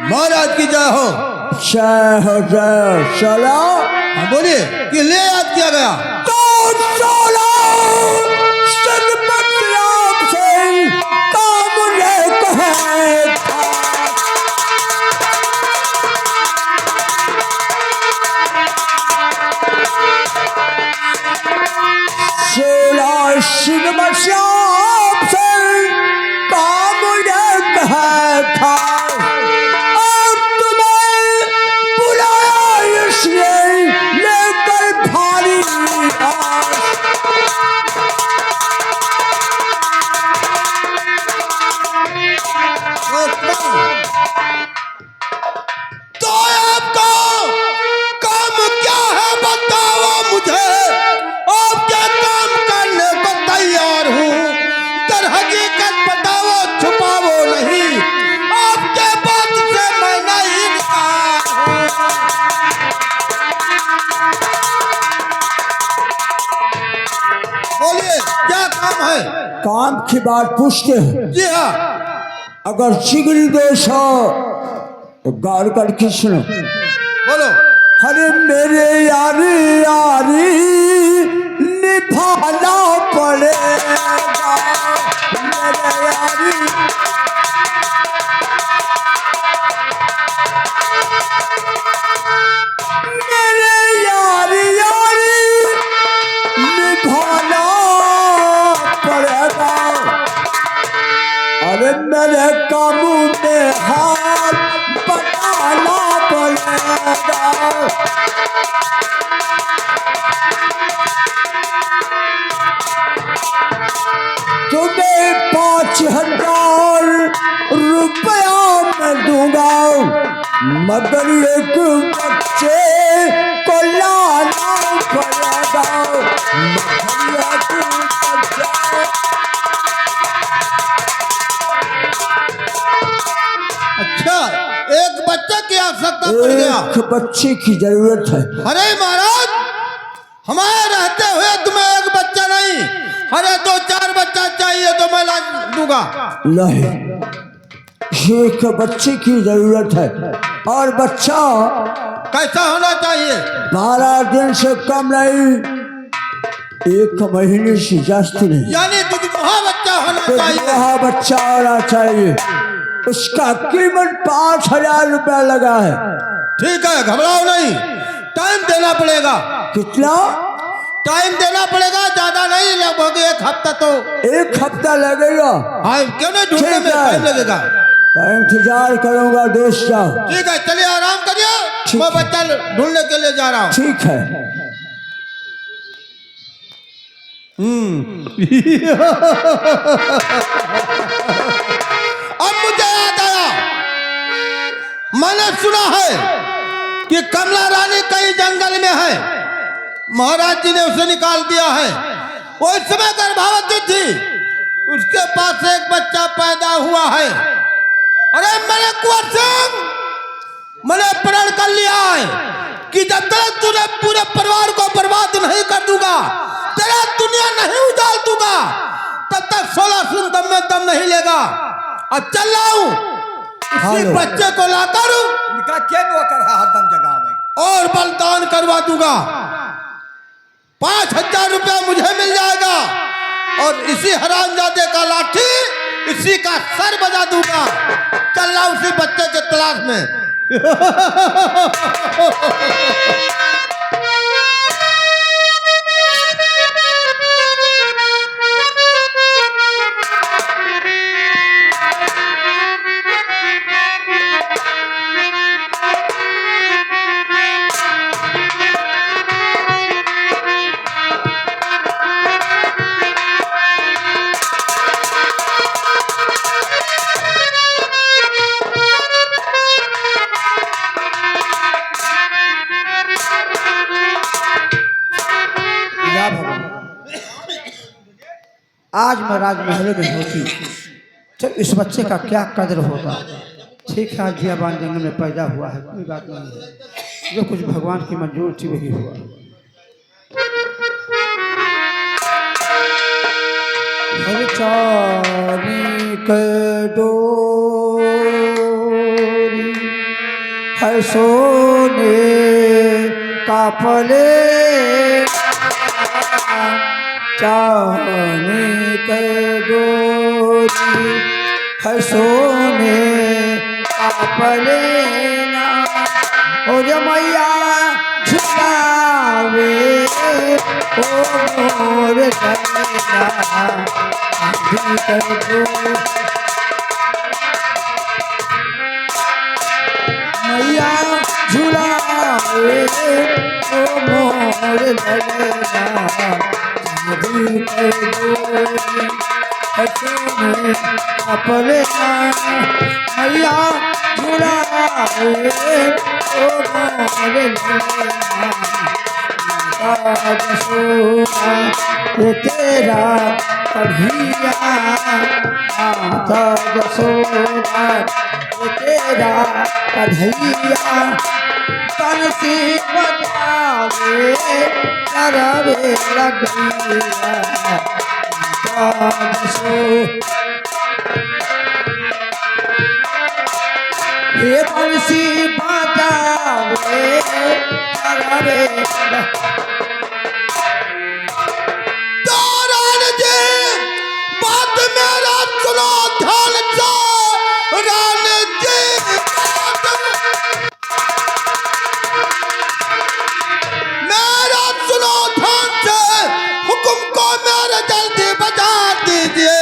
महाराज की जय हो। जय हो जय। चलो हाँ बोलिए कि ले याद किया गया तो चलो सदपत से काम लेके है सोला सदपत से काम लेके है था और तुम्हें बुलाया इसलिए लेकर भारी तो आपका काम क्या है बताओ मुझे। आपके काम करने को तैयार हूँ। दर हकीकत बताओ छुपाओ नहीं। आपके बात से मैं नहीं निकाल बोलिए क्या काम है। काम की बात पूछते हैं। जी हाँ अगर चिगड़ी दोष हो तो गाल करके सुनो। बोलो। अरे मेरे यारी यारी निभाना पड़ेगा मेरे यारी मेरे यारी यारी निभाना पड़ेगा। अरे मेरे काबू में हाथ बताना पड़ेगा। तुम्हें 5,000 रुपया मैं दूंगा मगर एक बच्चे को लाना पड़ेगा मगर एक बच्चे। अच्छा एक बच्चे की आवश्यकता पड़ गया। एक बच्चे की जरूरत है। अरे महाराज हमारे रहते हुए तुम्हें एक बच्चा नहीं अरे 2-4 बच्चा चाहिए तो मैं ला दूंगा। नहीं एक बच्चे की जरूरत है और बच्चा कैसा होना चाहिए। 12 दिन से कम नहीं 1 महीने से जास्ती नहीं। यानी दुधुहा बच्चा होना चाहिए। दुधुहा बच्चा होना चाहिए। उसका कीमत 5,000 रुपया लगा है। ठीक है घबराओ नहीं। टाइम देना पड़ेगा। कितना टाइम देना पड़ेगा ज्यादा नहीं लगभग 1 हफ्ता तो 1 हफ्ता लगेगा। हाँ क्यों नहीं ढूंढने में टाइम लगेगा। इंतजार करूंगा दोस्त जाओ। ठीक है चलिए आराम करिए मैं बच्चा ढूंढने के लिए जा रहा हूँ। ठीक है। अब मुझे याद आया मैंने सुना है कि कमला रानी कहीं जंगल में है। महाराज जी ने उसे निकाल दिया है। वो इस समय गर्भवती थी। उसके पास एक बच्चा पैदा हुआ है। अरे मैंने कुंवर सिंह मैंने प्रण कर लिया है कि जब तक तुझे पूरे परिवार को बर्बाद नहीं कर दूंगा तेरा दुनिया नहीं उजाड़ दूंगा तब तक 16 सुन दम में दम नहीं लेगा। अब चल रहा हूँ इसी बच्चे को लाकर और बलिदान करवा दूंगा। 5,000 रुपया मुझे मिल जाएगा और इसी हरामजादे का लाठी इसी का सर बजा दूंगा। चल रहा उसी बच्चे के तलाश में। आज मैं राजमहल में होती तो इस बच्चे का क्या कदर होता। ठीक है आज बियाबान जंगल में पैदा हुआ है कोई बात नहीं है। जो कुछ भगवान की मंजूर थी वही हुआ। हर चांदी के डोरी है सोने का पले चांदी के डोरी है सोने का पलेना और मैया झुलावे ओ मोर सैया चांदी के डोरी मैया झुलावे ओ मोर ललना चांदी के डोरी अपना मैया झुलावे ओ मोर ललना जसोदा ये तेरा कन्हैया माता जसोदा ये तेरा कन्हैया तनसी बजावे करवे लगैया माता जसोदा ये बंसी बजावे करवे दारान जी बात मेरा सुनो ध्यान से रानी जी मेरा सुनो ध्यान से हुक्म को मेरे जल्दी बजा दीजिए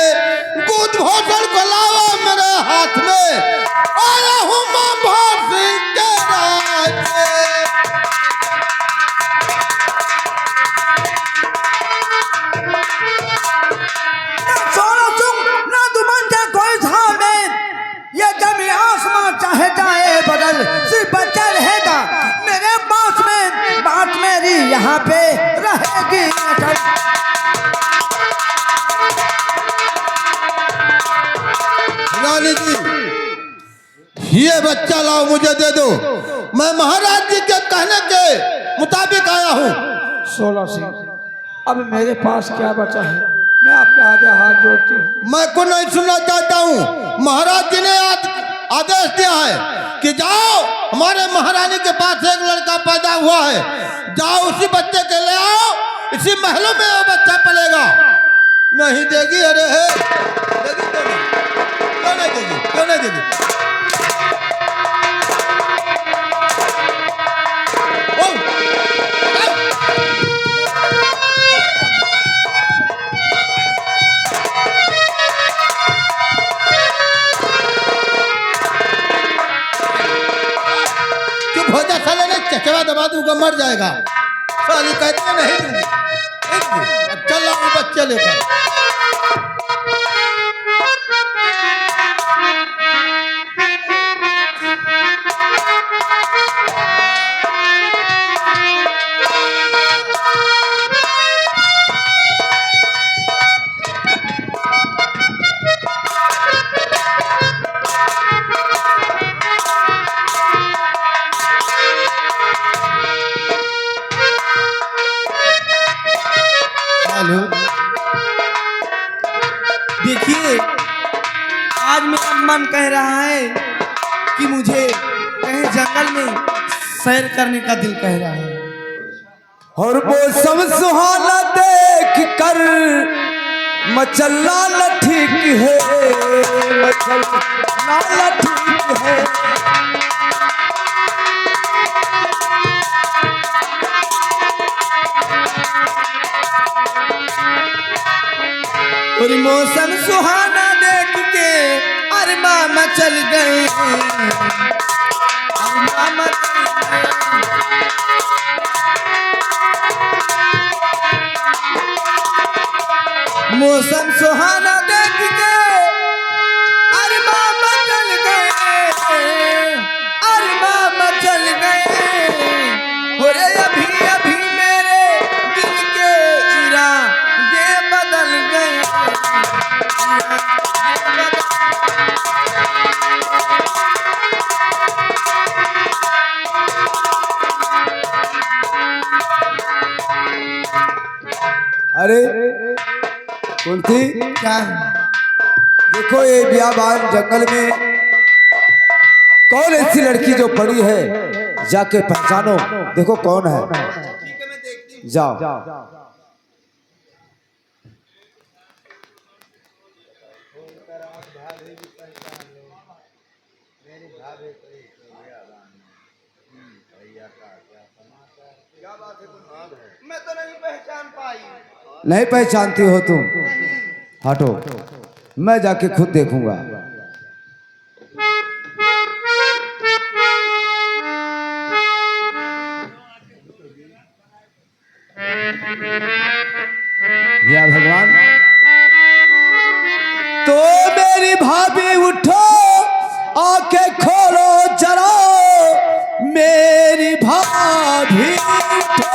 दूध भोजन को लावा मेरे हाथ में आया हूँ मां भोर सिंह के राज से। सोना सुन ना दुमन के कोई थामे ये जमी आसमां चाहे जाए बदल सिर्फ बच्चा रहेगा मेरे पास में बात मेरी यहाँ पे रहेगी अटल रानी जी ये बच्चा लाओ मुझे दे दो मैं महाराज जी के कहने के मुताबिक आया हूँ। 16 सिंह अब मेरे पास क्या बचा है मैं आपके आगे हाथ जोड़ती हूँ मैं को नहीं सुनना चाहता हूँ। महाराज जी ने आदेश दिया है कि जाओ हमारे महारानी के पास एक लड़का पैदा हुआ है जाओ उसी बच्चे के ले आओ इसी महलों में वो बच्चा पलेगा। नहीं देगी अरे है देगी क्यों नहीं देगी क्यों नहीं देगी बोल, बोल। चुप हो जा साले ने चचवा दबा दूंगा मर जाएगा साली कहती है नहीं दूंगी अब चल रहा हूँ बच्चे लेकर। हेलो देखिए आज मेरा मन कह रहा है कि मुझे कहीं जंगल में सैर करने का दिल कह रहा है और मौसम सुहाना देख कर मचलना न ठीक है मचलना न ठीक है और मौसम सुहाना देख के अरमा मचल गए अरमा मचल गए। मौसम सुहाना देख के अरमा मचल गए अरमा मचल गए और अभी अभी मेरे दिल के इरादे बदल गए अरे कुंती, क्या? देखो ये बियाबान जंगल में कौन ऐसी लड़की जो पड़ी है, जाके पहचानो, देखो कौन है। ठीक है, मैं देखती हूँ। जाओ। मैं तो नहीं पहचान पाई। नहीं पहचानती हो तुम? हटो, मैं जाके खुद देखूंगा। या भगवान, तो मेरी भाभी उठो, आंखें खोलो जरा, मेरी भाभी उठो,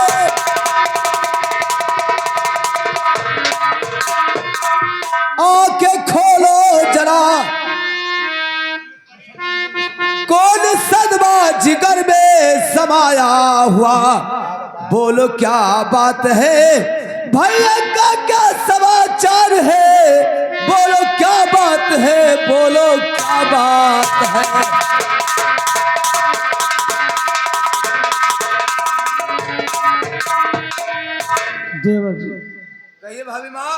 आंखें खोलो जरा, कौन सदमा जिगर में समाया हुआ, बोलो क्या बात है, भैया का क्या समाचार है, बोलो क्या बात है, बोलो क्या बात है। देवर जी, कहिए भाभी माँ।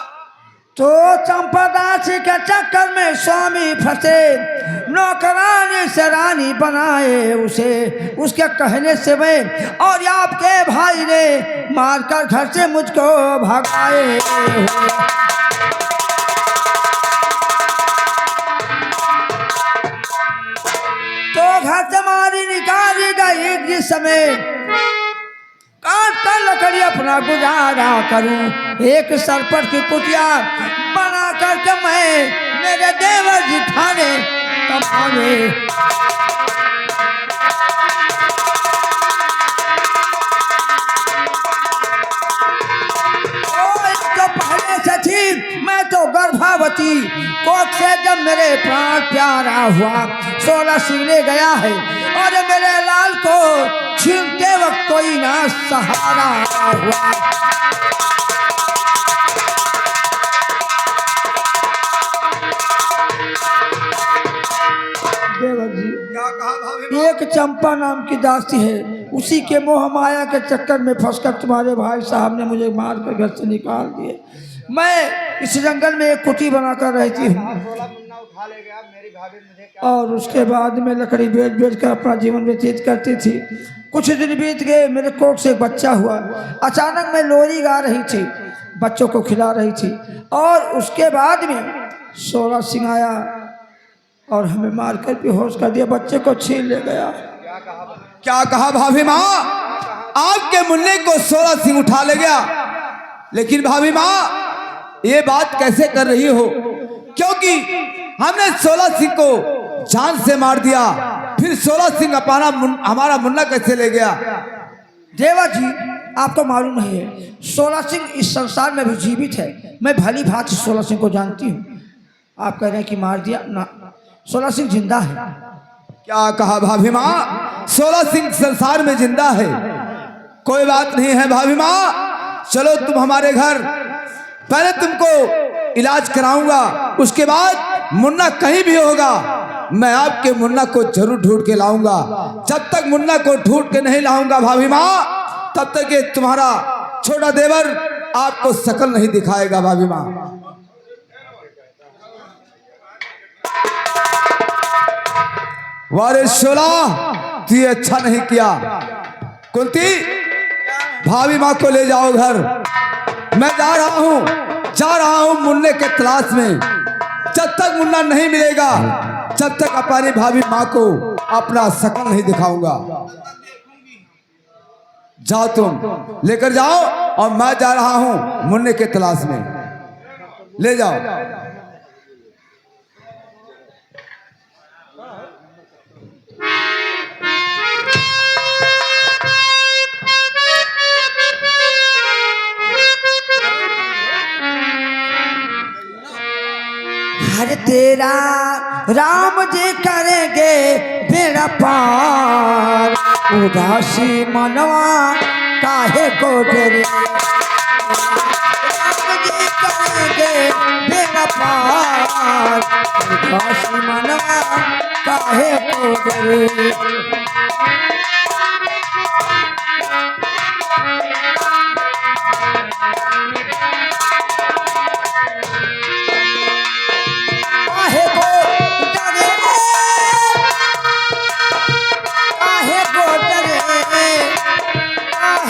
तो चंपादासी के चक्कर में स्वामी फंसे, नौकरानी से रानी बनाए उसे, उसके कहने से मैं और आपके भाई ने मारकर घर से मुझको भगाए। तो घर से मारी निकाली गई, जिस समय काट कर लकड़ी अपना गुजारा करूं, एक सरपट की कुटिया बना करके मैं मेरे देवर जी खाने कमाने। तो पहले से थी मैं तो गर्भावती, कोख से जब मेरे प्राण प्यारा हुआ, 16 सिंह ले गया है, और मेरे लाल को छीनते वक्त कोई ना सहारा हुआ। देवर जी, क्या कहा भाभी? एक चंपा नाम की दासी है, उसी के मोह माया के चक्कर में फंसकर तुम्हारे भाई साहब ने मुझे मार कर घर से निकाल दिए। मैं इस जंगल में एक कुटी बनाकर रहती हूँ, और उसके बाद में लकड़ी बेच बेच कर अपना जीवन व्यतीत करती थी। कुछ दिन बीत गए, मेरे कोख से एक बच्चा हुआ। अचानक मैं लोरी गा रही थी, बच्चों को खिला रही थी, और उसके बाद में 16 सिंह आया और हमें मारकर बेहोश कर दिया, बच्चे को छीन ले गया। क्या कहा भाभी माँ? आपके मुन्ने को 16 सिंह उठा ले गया। लेकिन भाभी माँ, ये बात कैसे कर रही हो? क्योंकि हमने 16 सिंह को जान से मार दिया, फिर 16 सिंह हमारा मुन्ना कैसे ले गया? देवर जी, आपको मालूम नहीं है, 16 सिंह इस संसार में भी जीवित है। मैं भली भांति 16 सिंह को जानती हूँ। आप कह रहे हैं कि मार दिया ना, 16 सिंह जिंदा है। क्या कहा भाभी माँ? 16 सिंह संसार में जिंदा है। कोई बात नहीं है भाभी माँ, चलो तुम हमारे घर, पहले तुमको इलाज कराऊंगा, उसके बाद मुन्ना कहीं भी होगा, मैं आपके मुन्ना को जरूर ढूंढ के लाऊंगा। जब तक मुन्ना को ढूंढ के नहीं लाऊंगा भाभी माँ, तब तक ये तुम्हारा छोटा देवर आपको शकल नहीं दिखाएगा भाभी माँ। वारे 16, तू ये अच्छा नहीं किया। कुंती, भाभी माँ को ले जाओ घर, मैं जा रहा हूँ मुन्ने के तलाश में। जब तक मुन्ना नहीं मिलेगा, जब तक अपनी भाभी माँ को अपना शकल नहीं दिखाऊंगा। जाओ, तुम लेकर जाओ, और मैं जा रहा हूँ मुन्ने के तलाश में। ले जाओ। हर तेरा राम जी करेंगे बेड़ा पार, उदासी मनवा काहे को डरे, राम जी करेंगे करेंगे बेड़ा पार काशी मनवा काहे को डरे काहे को डरे काहे को डरे काहे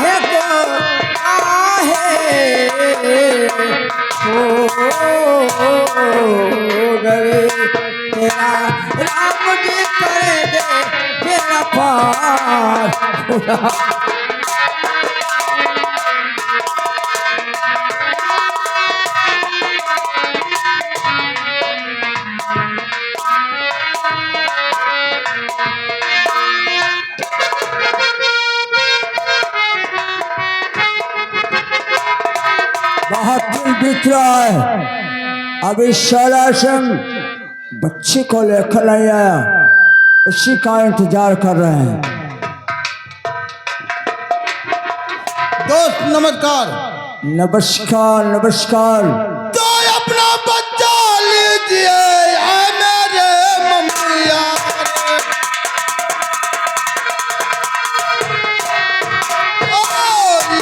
को डरे तेरा राम जी करेंगे बेड़ा पार बहुत दिन बीत रहा है अभी शाला सिंह बच्चे को लेकर नहीं आया उसी का इंतजार कर रहे हैं दोस्त नमस्कार। नमस्कार नमस्कार तो अपना बच्चा लीजिए आए मेरे मम्मिया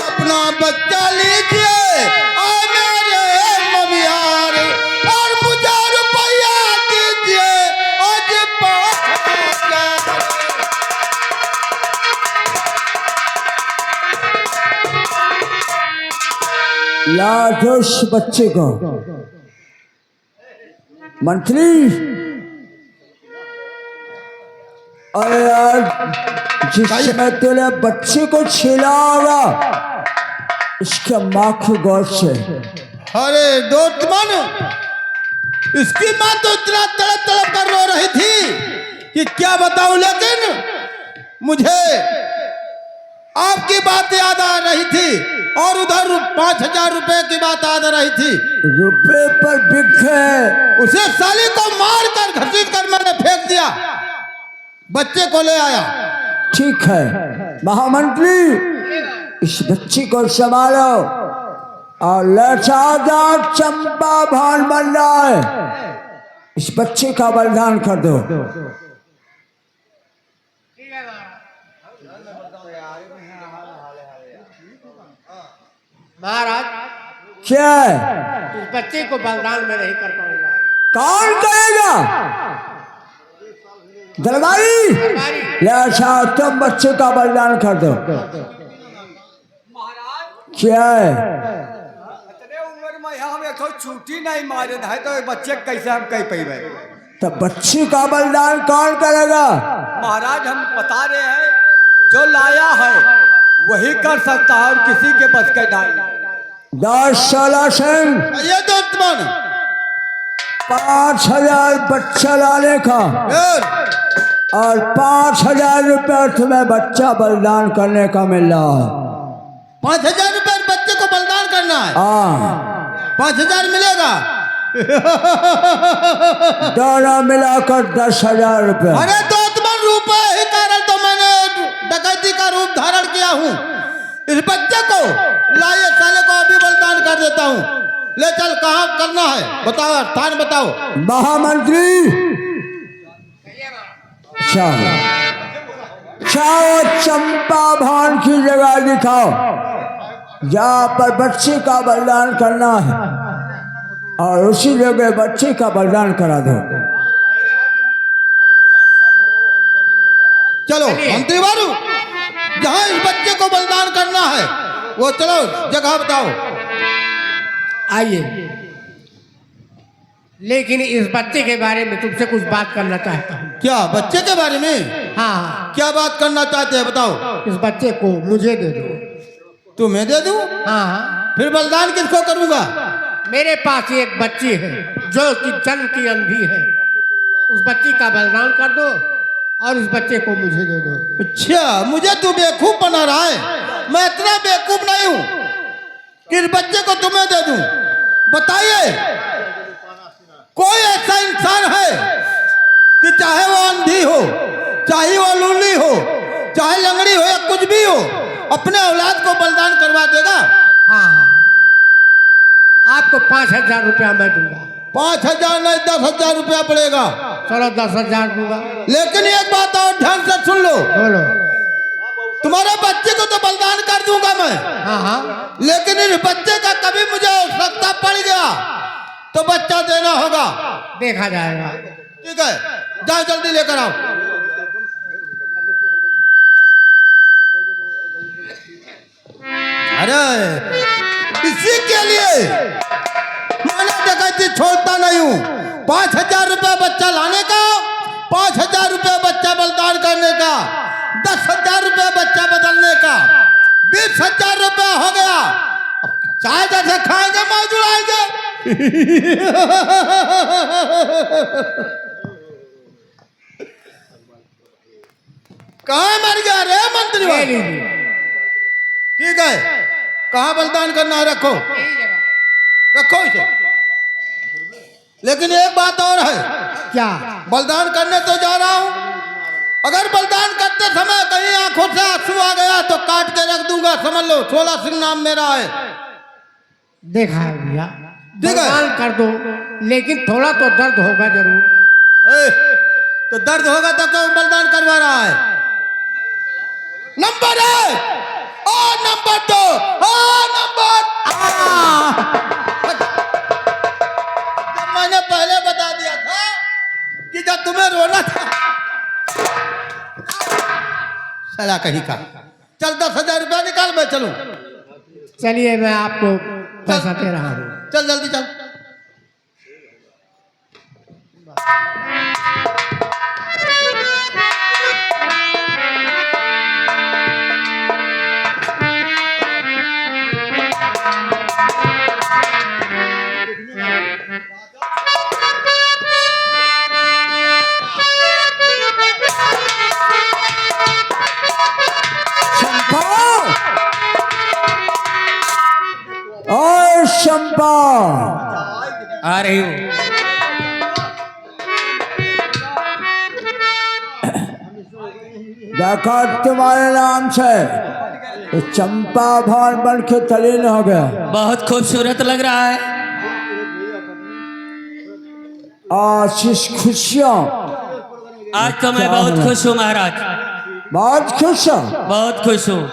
अपना बच्चा लीजिए आए मेरे मम्मियार और मुझे रुपया दीजिए आज 5,000। लाडोश बच्चे को मंत्री अरे यार जिसमें तूने बच्चे को छिलागा इसके माँ की गोद से अरे दोस्त मन इसकी माँ तो इतना तड़प तड़प कर रो रही थी कि क्या बताऊं, लेकिन मुझे आपकी बात याद आ रही थी और उधर 5,000 रुपए की बात याद आ रही थी। रुपए पर बिक है उसे साली को मार कर घसीट कर मैंने फेंक दिया, बच्चे को ले आया। ठीक है महामंत्री इस बच्ची को संभालो और लचादार चंपा भान बन रहा है इस बच्चे का बलिदान कर दो। महाराज क्या है? इस बच्चे को बलिदान में नहीं कर पाऊंगा। कौन करेगा? दरबारी ले अच्छा तुम बच्चे का बलिदान कर दो। क्या है? इतने उम्र में हम एक छुट्टी नहीं मारे है तो बच्चे कैसे हम कह पाए? तो बच्चे का बलिदान कौन करेगा? महाराज हम बता रहे हैं जो लाया है वही कर सकता है और किसी के बस के नहीं। 10-16 सिंह ये दोस्त मन 5,000 बच्चा लाने का और 5,000 रुपये तुम्हें बच्चा बलिदान करने का मिल रहा है। 5,000 रुपए बच्चे को बलिदान करना है। हाँ 5,000 मिलेगा। दोनों मिलाकर 10,000 रुपये। अरे दोस्त मन रुपए ही कारण तो मैंने डकैती का रूप धारण किया हूँ। इस बच्चे को लाए साले को अभी बलिदान कर देता हूँ। ले चल, कहाँ करना है बताओ, स्थान बताओ। महामंत्री चलो जाओ चंपा भान की जगह दिखाओ जहाँ पर बच्चे का बलिदान करना है और उसी जगह बच्चे का बलिदान करा दो। चलो मंत्री बारू, जहाँ इस बच्चे को बलिदान करना है वो चलो जगह बताओ। आइए, लेकिन इस बच्चे के बारे में तुमसे कुछ बात करना चाहता हूँ। क्या बच्चे के बारे में? हाँ, क्या बात करना चाहते हैं बताओ। इस बच्चे को मुझे दे दो। तुम्हें दे दूं? हाँ, फिर बलिदान किसको करूंगा? मेरे पास एक बच्ची है जो कि जन्म की अंधी है। उस बच्ची का बलिदान कर दो और इस बच्चे को मुझे दे दो। अच्छा, मुझे तू बेवकूफ बना रहा है। मैं इतना बेवकूफ नहीं हूँ कि इस बच्चे को तुम्हें दे दूं। बताइए, कोई ऐसा इंसान है कि चाहे वो अंधी हो, चाहे वो लूली हो, चाहे लंगड़ी हो या कुछ भी हो, अपने औलाद को बलिदान करवा देगा? हाँ, आपको 5,000 रुपया मैं दूंगा। 5,000 नहीं 10,000 रुपया पड़ेगा। चलो 10,000 दूंगा। लेकिन एक बात और ध्यान से सुन लो, बोलो। तुम्हारे बच्चे को तो बलिदान कर दूंगा मैं, हाँ हाँ, लेकिन इस बच्चे का कभी मुझे आवश्यकता पड़ गया तो बच्चा देना होगा। देखा जाएगा। ठीक है, जाओ जल्दी लेकर आओ। अरे इसी के लिए मैंने डकैती छोड़ता नहीं हूँ। 5,000 रुपया बच्चा लाने का, 5,000 रुपया बच्चा बलिदान करने का, 10,000 रुपया बच्चा बदलने का, 20,000 रुपया हो गया। अब चाय जैसे खाएंगे मौज उड़ाएंगे। कहाँ मर गया रे मंत्री ले भाई? लीजिए। ठीक है, कहाँ बलिदान करना है रखो, रखो इसे। लेकिन एक बात और है, क्या? बलिदान करने तो जा रहा हूँ, अगर बलिदान करते समय कहीं आंखों से आंसू आ गया तो काट के रख दूंगा, समझ लो। 16 सिंह नाम मेरा है। देखा है भैया, ठीक है। बलिदान कर दो, लेकिन थोड़ा तो दर्द होगा जरूर। ए, तो दर्द होगा तो क्यों बलिदान करवा रहा है? नंबर 1 और नंबर 2 और नंबर जब मैंने पहले बता दिया था कि जब तुम्हें रोना था, साला कहीं का। चल 10,000 रुपया निकाल, मैं चलूं। चलिए मैं आपको पैसा दे रहा हूँ। चल जल्दी चल। और शंपा आ रही हूँ। देखा तुम्हारे नाम से तो चंपा भवन बन के तलीन हो गया। बहुत खूबसूरत लग रहा है। आशीष खुशियों, आज तो मैं बहुत खुश हूँ महाराज, बहुत खुश हो। बहुत खुश हूँ।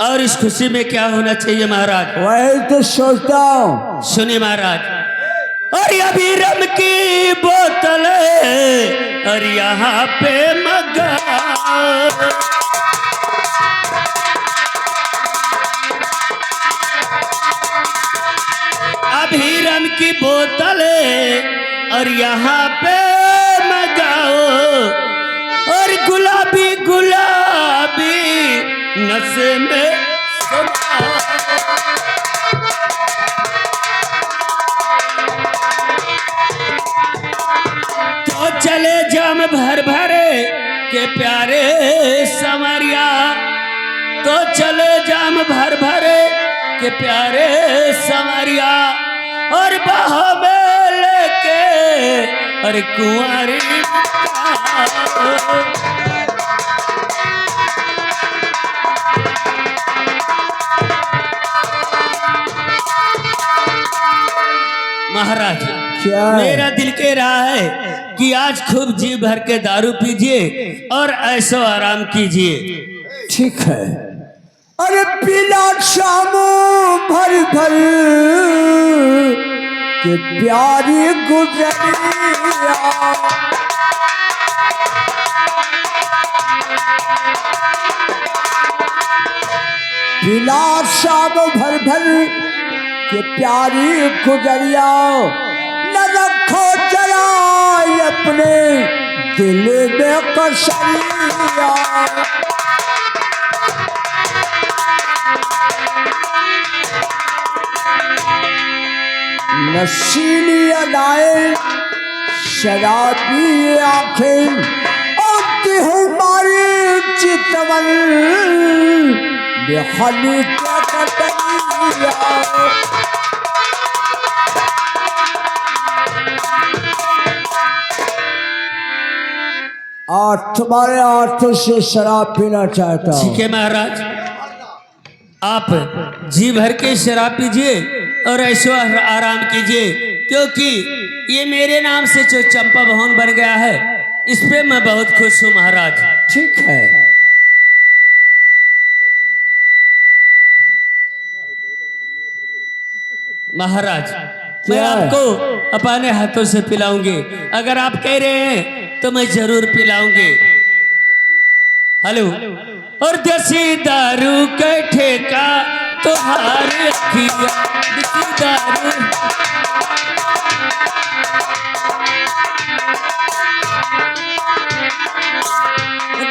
और इस खुशी में क्या होना चाहिए महाराज? वही तो सोचता हूँ। सुनिए महाराज, और अभी रम की बोतल और यहाँ पे मग्गा, अभी रम की बोतल और यहाँ पे मगाओ, और गुलाबी गुलाबी नशे में तो चले जाम भर भरे के प्यारे समरिया, तो चले जाम भर भरे के प्यारे समरिया, और बाहों में लेके और कुंवारी महाराज, क्या है? मेरा दिल कह रहा है कि आज खूब जी भर के दारू पीजिए और ऐसो आराम कीजिए। ठीक है। अरे पीला शामो भर भर के प्यारी गुजरिया, पीला शाम भर भर के प्यारी गुजरिया, न रखो जलाए अपने दिल में कसरिया। नशीली अदाएं, शराबी आंखें, और हमारे चितवन बेखली क्या कतरिया। और तुम्हारे हाथों से शराब पीना चाहता हूँ। ठीक है महाराज, आप जी भर के शराब पीजिए और ऐशो आराम कीजिए, क्योंकि ये मेरे नाम से जो चंपा भवन बन गया है इस पे मैं बहुत खुश हूँ महाराज। ठीक है। महाराज मैं आपको अपने हाथों से पिलाऊंगी, अगर आप कह रहे हैं तो मैं जरूर पिलाऊंगी। हेलो। और देसी दारू के ठेका तुम्हारे अखिया, देसी दारू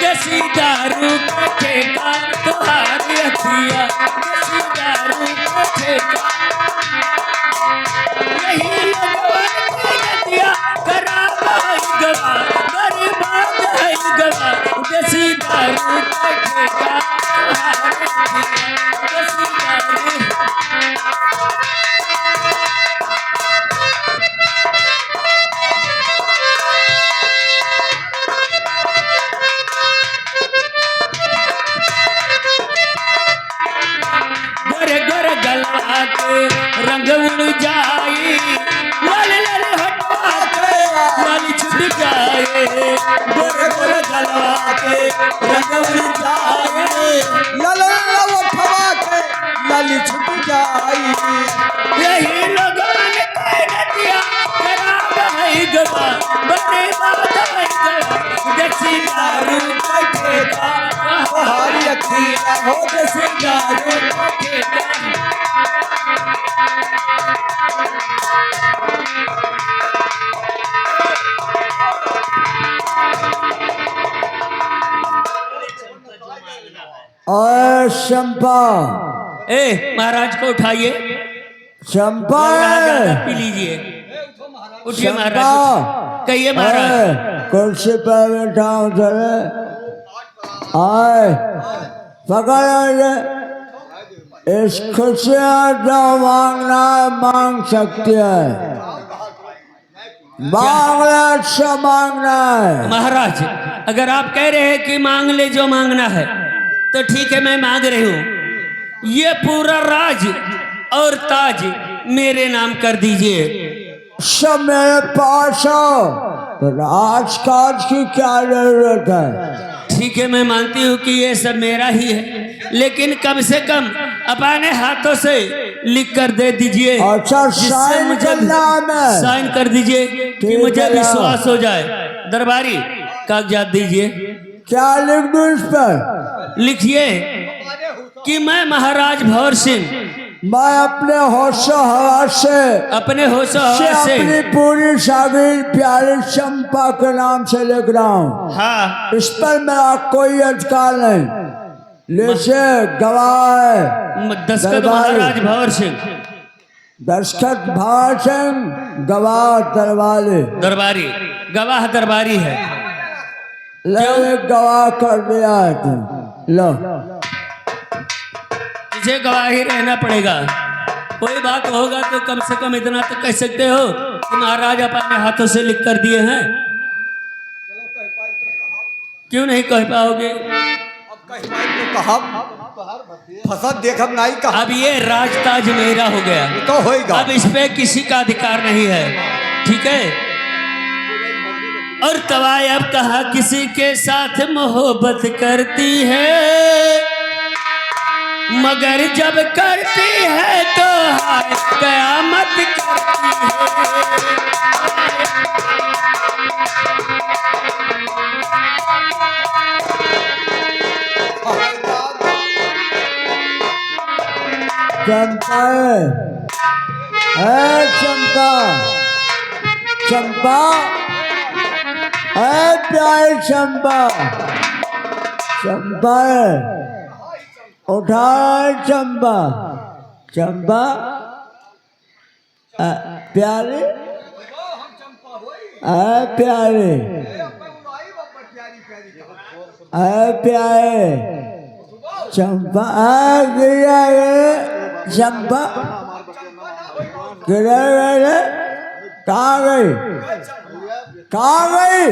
देसी दारू के ठेका तुम्हारे अखिया, देसी दारू के ठेका यही दिया खराब है गवा, बर्बाद है गवा, देसी दारू के ठेका तुम्हारे अखिया, देसी दारू। गोरे गोरे गलवा के रंग उड़ जाई, लाल लाल हटवा के लाल छुट जाए, गोरे गोरे गलवा के रंग उड़ जाए, लाली छुट जाई। यही लोगों ने कह दिया खराब है गवा, बर्बाद है गवा, देसी दारू का ठेका तुम्हारी अखिया हो, देसी दारू का ठेका। और चंपा, ए महाराज को उठाइए, चंपा, पी लीजिए, उठिए महाराज, कहिए महाराज। कुर्सी पर बैठा हूँ, चले आए पकड़, इस खुशियाँ जो मांगना है मांग सकती है, मांगना अच्छा मांगना है। महाराज अगर आप कह रहे हैं कि मांग ले जो मांगना है तो ठीक है, मैं मांग रही हूँ, ये पूरा राज और ताज मेरे नाम कर दीजिए। सब मेरे पास हो, तो राजकाज की क्या जरूरत है? ठीक है, मैं मानती हूँ कि ये सब मेरा ही है, लेकिन कम से कम अपने हाथों से लिख कर दे दीजिए। अच्छा, जिससे साइन मुझे करना है मैं। साइन कर दीजिए कि ठीक मुझे है। विश्वास हो जाए। दरबारी कागजात दीजिए। क्या लिख दूं इस पर? लिखिए कि मैं महाराज भौर सिंह मैं अपने होशो हवास से अपने होशो हवास से अपनी पूरी सागिर प्यारी चंपा के नाम से लिख रहा हूँ। हाँ, इस पर मेरा कोई अधिकार नहीं, लिखे गवाह है दस्तखत दरबारी। महाराज भौर सिंह, दस्तखत भौर सिंह, गवाह दरबारी। दरबारी, गवाह दरबारी है। ले गवाह कर दिया है तुम, लो। मुझे गवाही रहना पड़ेगा, कोई बात होगा तो कम से कम इतना तो कह सकते हो कि महाराज अपने हाथों से लिख कर दिए हैं। क्यों नहीं कह पाओगे? कहा फसल देखब नहीं कहा, अब ये राजताज मेरा हो गया, तो होएगा। अब इस पे किसी का अधिकार नहीं है, ठीक है। और तवाय अब कहा किसी के साथ मोहब्बत करती है, मगर जब करती है तो हाय कयामत करती है। चंपा है, चंपा, चंपा है, प्यारी चंपा, चंपा उठा चंपा, चंपा प्यारे, प्यारे, प्यारे, चंपा गिरा चंपा गिरा कहाँ गई, कहाँ गई?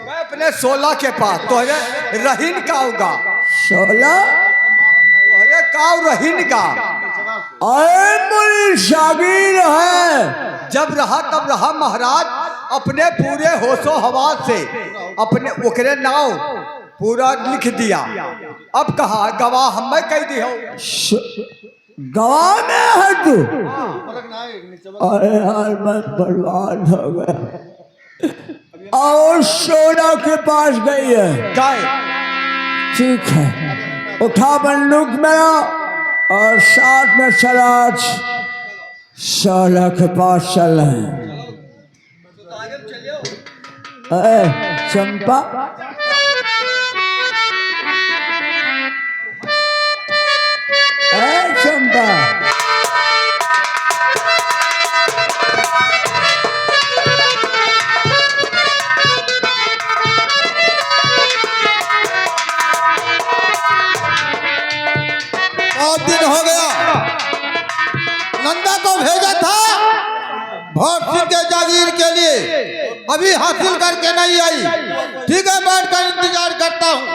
मैं अपने 16 के पास, तोहरे रहीन का होगा। 16? तोहरे का रहीन का अरे मुझे जागीर है। जब रहा तब रहा महाराज, अपने पूरे होशो हवास से अपने ओकरे नाव पूरा लिख दिया। अब कहा गवाह हमें कह दी हो। गवाह में है तू? अरे यार मैं बर्बाद हो गया। और सोना के पास गई है। गाय ठीक है, उठा बंदूक मेरा और साथ में सराज सोना के पास चल रहे हैं। चंपा चंपा बहुत दिन हो गया, नंदा को भेजा था भोट सिंह के जागीर के लिए, अभी हासिल करके नहीं आई। ठीक है, बैठकर इंतजार करता हूँ।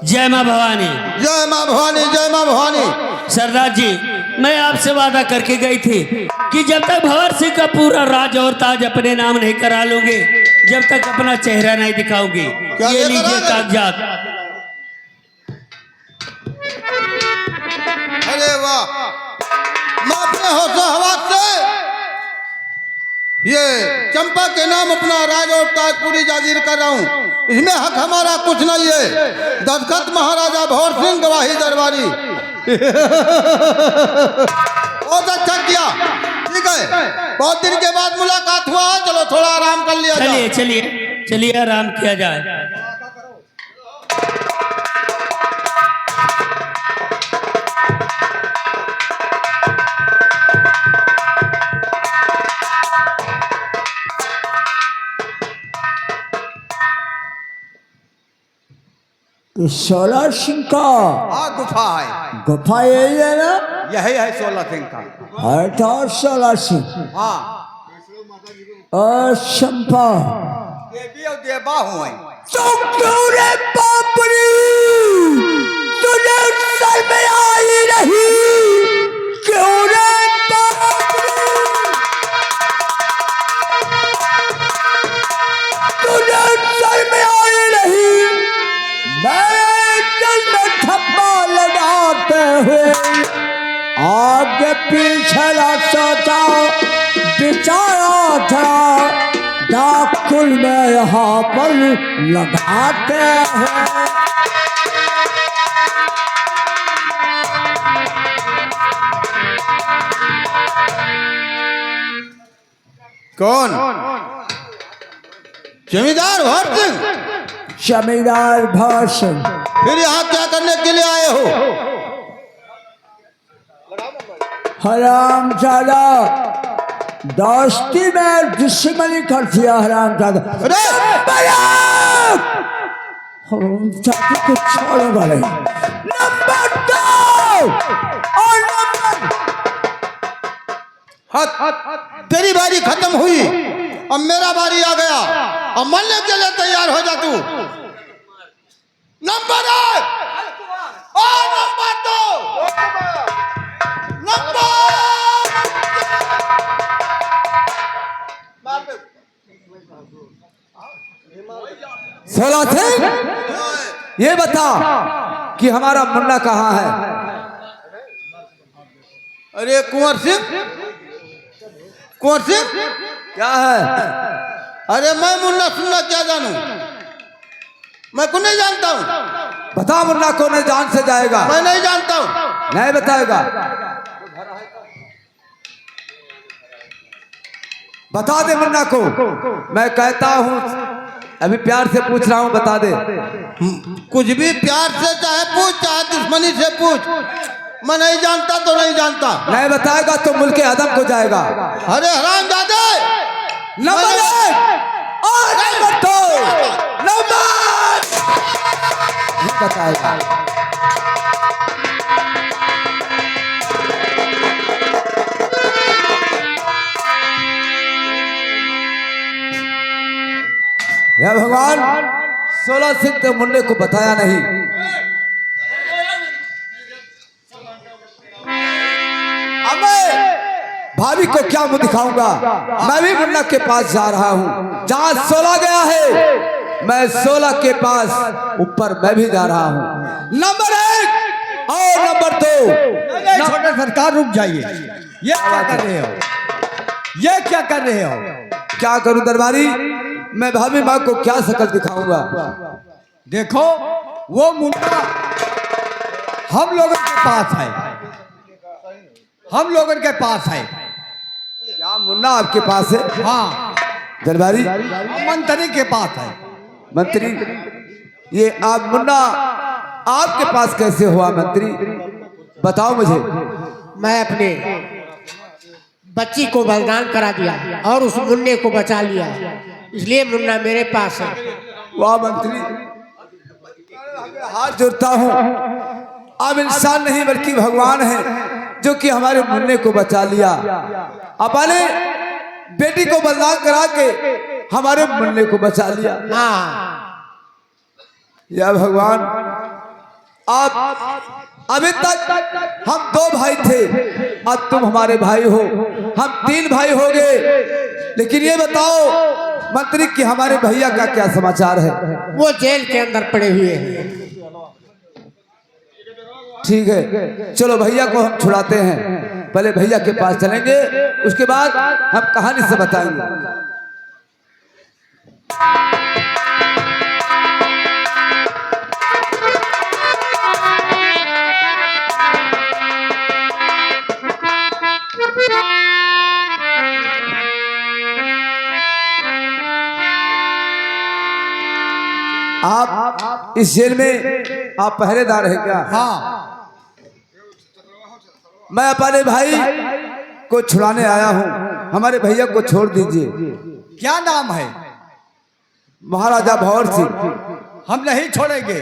जय माँ भवानी। जय माँ भवानी, जय माँ भवानी। सरदार जी, मैं आपसे वादा करके गई थी कि जब तक भंवर सिंह का पूरा राज और ताज अपने नाम नहीं करा लूंगी, जब तक अपना चेहरा नहीं दिखाऊंगी। ये लीजिए कागजात। अरे वाह, मैं अपने होशो हवास से ये चंपा के नाम अपना राज और ताज पूरी जागीर कर रहा हूँ। इसमें हक हमारा कुछ नहीं है। दस्तखत महाराजा भंवर सिंह, गवाही दरबारी। बहुत अच्छा किया। ठीक है, बहुत दिन के बाद मुलाकात हुआ, चलो थोड़ा आराम कर लिया जाए। चलिए चलिए चलिए, आराम किया जाए। सोलह सिंह का हाँ गुफा है, गुफा यही है ना? यही है 16 सिंह का। था 16 सिंह। हाँ, और चंपा देवी और देवा हुए। तो क्यों रे बापरी, तुझे सर में आई नहीं? क्यों रे बापरी, तुझे सर में आई नहीं? मैं दिल में थप्पा लगाते हुए आगे पीछे न सोचा, बिचारा था डाकुल में यहाँ पर लगाते हैं। कौन? जमींदार भंवर सिंह? जमींदार भंवर सिंह। फिर यहाँ क्या करने के लिए आए हो? हराम ज्यादा दोस्ती में दुश्मनी कर दिया हराम ज्यादा। अरे हम चाची को छोड़ेगा नहीं। नंबर 2 और नंबर तेरी बारी खत्म हुई, अब मेरा बारी आ गया। अब मरने के लिए तैयार हो जा तू। नंबर 1 और नंबर 2 नंबर 16 सिंह, ये बता कि हमारा मुन्ना कहाँ है? अरे कुंवर सिंह, कुंवर सिंह क्या है? अरे मैं मुन्ना सुनना क्या जानूं? मैं को नहीं जानता हूँ। बता मुन्ना को नहीं जान से जाएगा? मैं नहीं जानता हूँ। नहीं बताएगा? बता दे मुन्ना को। मैं कहता हूँ, अभी प्यार से पूछ रहा हूँ, बता दे। कुछ भी प्यार से चाहे पूछ, चाहे दुश्मनी से पूछ, मैं नहीं जानता तो नहीं जानता। नहीं बताएगा तो मुल्क अदम को जाएगा। अरे हरामजादे, नंबर 1 और नंबर 2 नंबर बताएगा। या भगवान 16 सिंह तो मुन्ने को बताया नहीं। अब मैं भाभी को क्या मुंह दिखाऊंगा। मैं भी मुन्ना के पास जा रहा हूँ। जहाँ 16 गया है मैं 16 के पास ऊपर मैं भी जा रहा हूँ। नंबर 1 और नंबर 2। नहीं, छोटे सरकार रुक जाइए। ये क्या कर रहे हो? ये क्या कर रहे हो? क्या करूं दरबारी, मैं भाभी माँ को क्या शकल दिखाऊंगा। देखो वो मुन्ना हम लोगों के पास है, हम लोगों के पास है। क्या मुन्ना आपके पास है? हाँ, दरबारी मंत्री के पास है। मंत्री, ये आप मुन्ना आपके पास कैसे हुआ मंत्री, बताओ मुझे। मैं अपने बच्ची को बलिदान करा दिया और उस मुन्ने को बचा लिया, इसलिए मुन्ना मेरे पास है। वाह मंत्री, हाथ जोड़ता हूँ। आप इंसान नहीं बल्कि भगवान है जो कि हमारे मुन्ने को बचा लिया। अपने बेटी को बलिदान करा के हमारे मुन्ने को बचा लिया। हाँ, या भगवान, आप अभी तक हम 2 भाई थे, अब तुम हमारे भाई हो, हम 3 भाई हो गए। लेकिन ये बताओ मंत्री कि हमारे भैया का क्या समाचार है। वो जेल के अंदर पड़े हुए हैं। ठीक है, चलो भैया को हम छुड़ाते हैं। पहले भैया के पास चलेंगे, उसके बाद हम कहानी से बताएंगे। आप इस जेल में आप पहरेदार हैं क्या? हाँ, मैं अपने भाई को छुड़ाने आया हूँ, हमारे भैया को छोड़ दीजिए। क्या नाम है? महाराजा भंवर सिंह। हम नहीं छोड़ेंगे।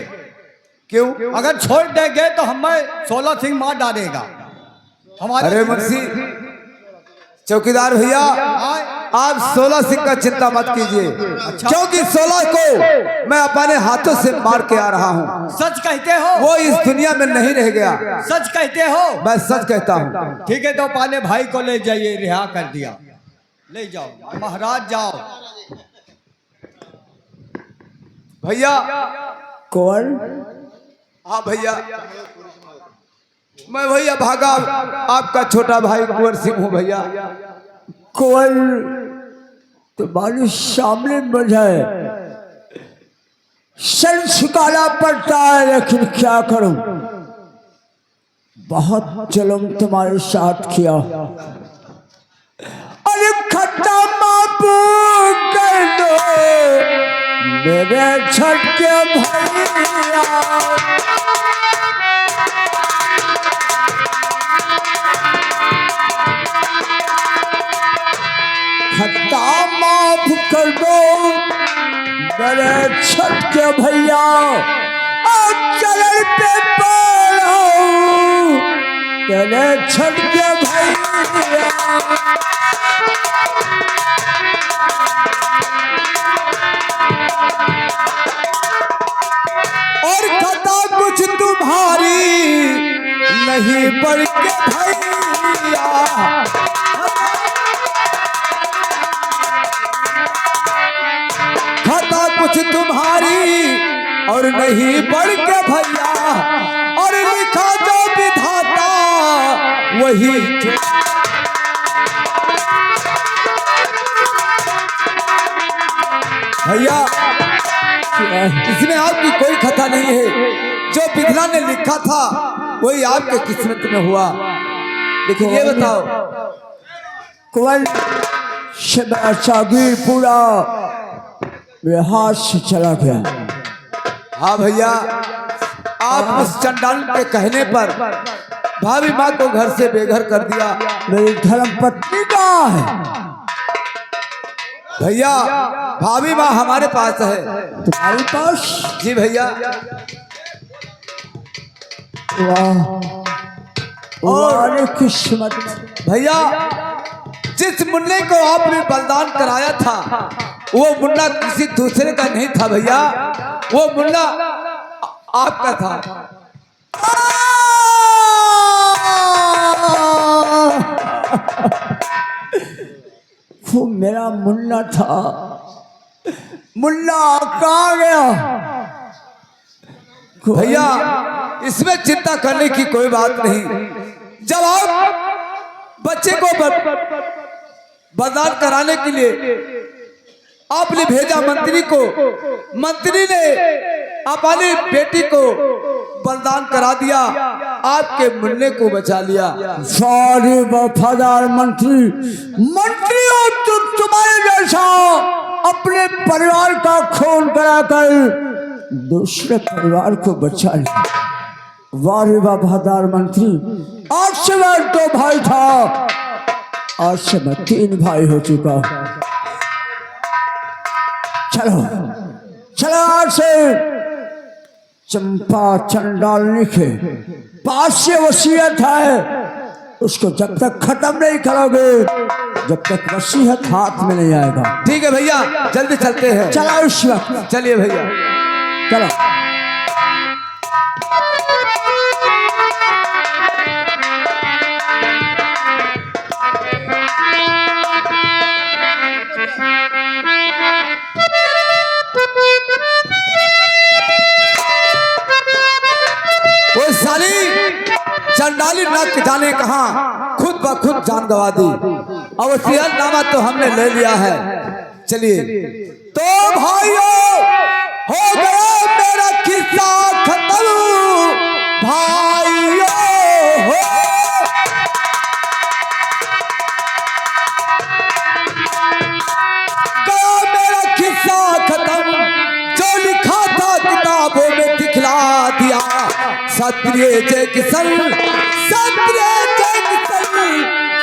क्यों? अगर छोड़ देंगे तो हमें 16 सिंह मार डालेगा हमारे। अरे मुंशी चौकीदार भैया, आप 16 सिंह का चिंता मत कीजिए, क्योंकि 16 को मैं अपने हाथों से मार के आ रहा हूँ। सच कहते हो? वो इस दुनिया में नहीं रह गया। सच कहते हो? मैं सच कहता हूँ। ठीक है, तो अपने भाई को ले जाइए, रिहा कर दिया। ले जाओ महाराज, जाओ। भैया कौन? हाँ भैया, मैं भैया भागा आपका छोटा भाई कुंवर सिंह हूँ भैया। कौन तुम्हारे सामने बजाए सर झुकाना पड़ता है, लेकिन क्या करूं, बहुत जुल्म तुम्हारे साथ किया। अरे खत्ता माफू कर दो मेरे छटके भैया। खत्ता माफ कर दो मेरे छटके भैया, और चरण पे पड़ो तेरे छटके भैया। और खता कुछ तुम्हारी नहीं पड़ के भैया। खता कुछ तुम्हारी और नहीं पड़ के भैया, और लिखा जो विधाता वही। भैया इसमें आपकी कोई खता नहीं है, जो विधना ने लिखा था वही आपके किस्मत में हुआ। लेकिन ये बताओ, कुंवर से मेरा जागीर पूरा मेरे हाथ से चला गया। हाँ भैया, आप उस चंडाल के कहने पर भाभी माँ को घर से बेघर कर दिया। मेरी धर्म पत्नी कहाँ है? भैया भाभी माँ हमारे पास है। तुम्हारे पास? जी भैया। वाह, और किस्मत। भैया जिस मुन्ने को आपने बलिदान कराया था वो मुन्ना किसी दूसरे का नहीं था भैया, वो मुन्ना आपका था। वो मेरा मुन्ना था। मुन्ना कहाँ गया? भैया इसमें चिंता करने की कोई बात नहीं। जब आप बच्चे को बरदान कराने के लिए आपने भेजा मंत्री को, मंत्री ने अपनी बेटी को बलिदान करा दिया, आपके मुन्ने को बचा लिया। सारे वफादार मंत्री, मंत्रियों तुम्हारे जैसा अपने परिवार का खून कराकर दूसरे परिवार को बचा लिया। वारे वफादार मंत्री, आज से मैं 2 भाई था, आज से मैं 3 भाई हो चुका हूं। चलो चलो, आज से चंपा चंडालनी के पास से वसीयत है, उसको जब तक खत्म नहीं करोगे, जब तक वसीयत हाथ में नहीं आएगा। ठीक है भैया, जल्दी चलते हैं। चला उस वक्त, चलिए भैया, चलो। वो साली चंडाली नाक जाने कहाँ खुद ब खुद जान गवा दी। अब वसीयतनामा तो हमने ले लिया है। चलिए तो भाइयों, हो गया मेरा किस्सा खत्म भाइयों, हो गया मेरा किस्सा खत्म, जो लिखा था किताबों में दिखला दिया। क्षत्रिय जय किशन, क्षत्रिय जय किशन,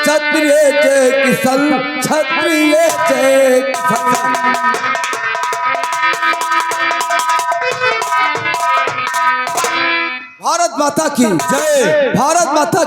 क्षत्रिय जय किशन, क्षत्रिय जय किशन। भारत माता की जय, भारत माता